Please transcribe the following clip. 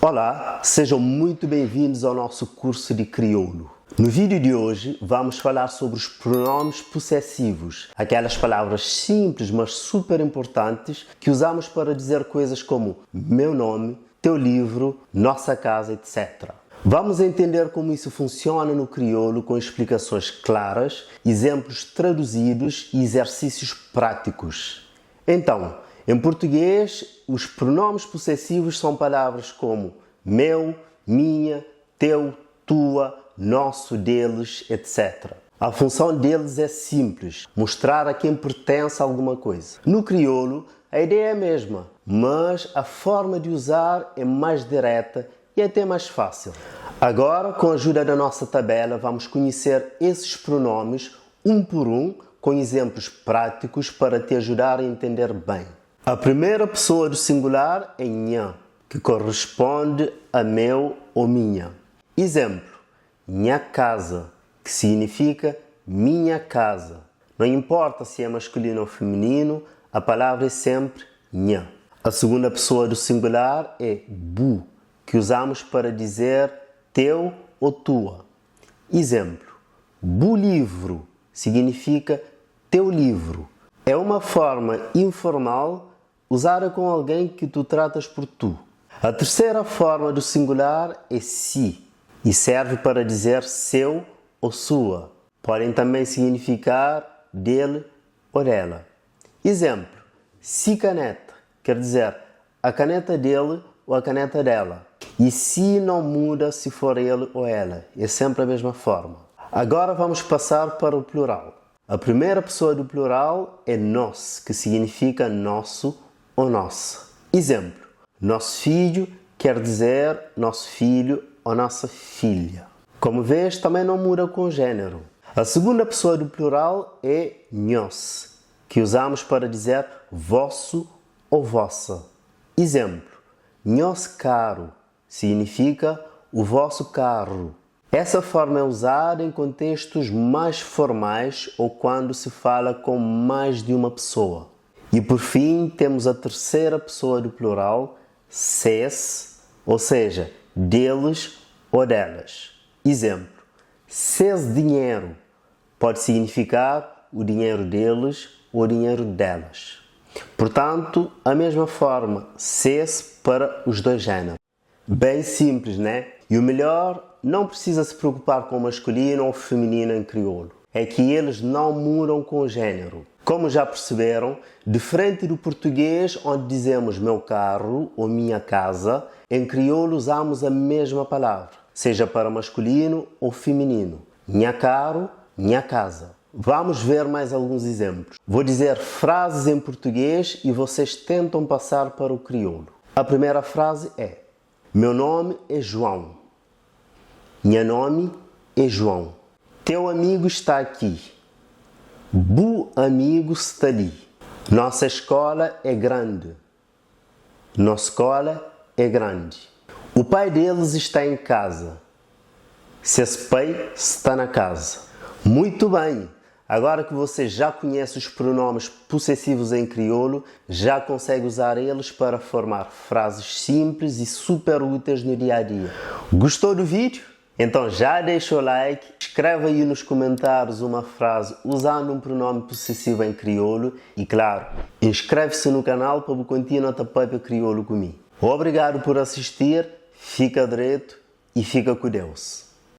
Olá, sejam muito bem-vindos ao nosso curso de crioulo. No vídeo de hoje vamos falar sobre os pronomes possessivos, aquelas palavras simples mas super importantes que usamos para dizer coisas como meu nome, teu livro, nossa casa, etc. Vamos entender como isso funciona no crioulo com explicações claras, exemplos traduzidos e exercícios práticos. Então, em português, os pronomes possessivos são palavras como meu, minha, teu, tua, nosso, deles, etc. A função deles é simples, mostrar a quem pertence alguma coisa. No crioulo, a ideia é a mesma, mas a forma de usar é mais direta e até mais fácil. Agora, com a ajuda da nossa tabela, vamos conhecer esses pronomes um por um, com exemplos práticos para te ajudar a entender bem. A primeira pessoa do singular é nha, que corresponde a meu ou minha. Exemplo, nha casa, que significa minha casa. Não importa se é masculino ou feminino, a palavra é sempre nha. A segunda pessoa do singular é bu, que usamos para dizer teu ou tua. Exemplo, bu livro significa teu livro. É uma forma informal usada com alguém que tu tratas por tu. A terceira forma do singular é si e serve para dizer seu ou sua. Podem também significar dele ou dela. Exemplo, si caneta, quer dizer a caneta dele ou a caneta dela. E si não muda se for ele ou ela, é sempre a mesma forma. Agora vamos passar para o plural. A primeira pessoa do plural é nós, que significa nosso ou nossa. Exemplo, nosso filho quer dizer nosso filho ou nossa filha. Como vês, também não muda com gênero. A segunda pessoa do plural é nós, que usamos para dizer vosso ou vossa. Exemplo, nós caro significa o vosso carro. Essa forma é usada em contextos mais formais ou quando se fala com mais de uma pessoa. E por fim, temos a terceira pessoa do plural, ses, ou seja, deles ou delas. Exemplo, ses dinheiro pode significar o dinheiro deles ou o dinheiro delas. Portanto, a mesma forma, ses para os dois géneros. Bem simples, né? E o melhor, não precisa se preocupar com o masculino ou feminino em crioulo. É que eles não mudam com o gênero. Como já perceberam, diferente do português, onde dizemos meu carro ou minha casa, em crioulo usamos a mesma palavra, seja para masculino ou feminino. Nha caro, nha casa. Vamos ver mais alguns exemplos. Vou dizer frases em português e vocês tentam passar para o crioulo. A primeira frase é: meu nome é João. Meu nome é João. Teu amigo está aqui. Bu amigo está ali. Nossa escola é grande. Nossa escola é grande. O pai deles está em casa. Seu pai está na casa. Muito bem! Agora que você já conhece os pronomes possessivos em crioulo, já consegue usar eles para formar frases simples e super úteis no dia a dia. Gostou do vídeo? Então já deixa o like, escreve aí nos comentários uma frase usando um pronome possessivo em crioulo e, claro, inscreve-se no canal para continuar a tapar crioulo comigo. Obrigado por assistir, fica direito e fica com Deus.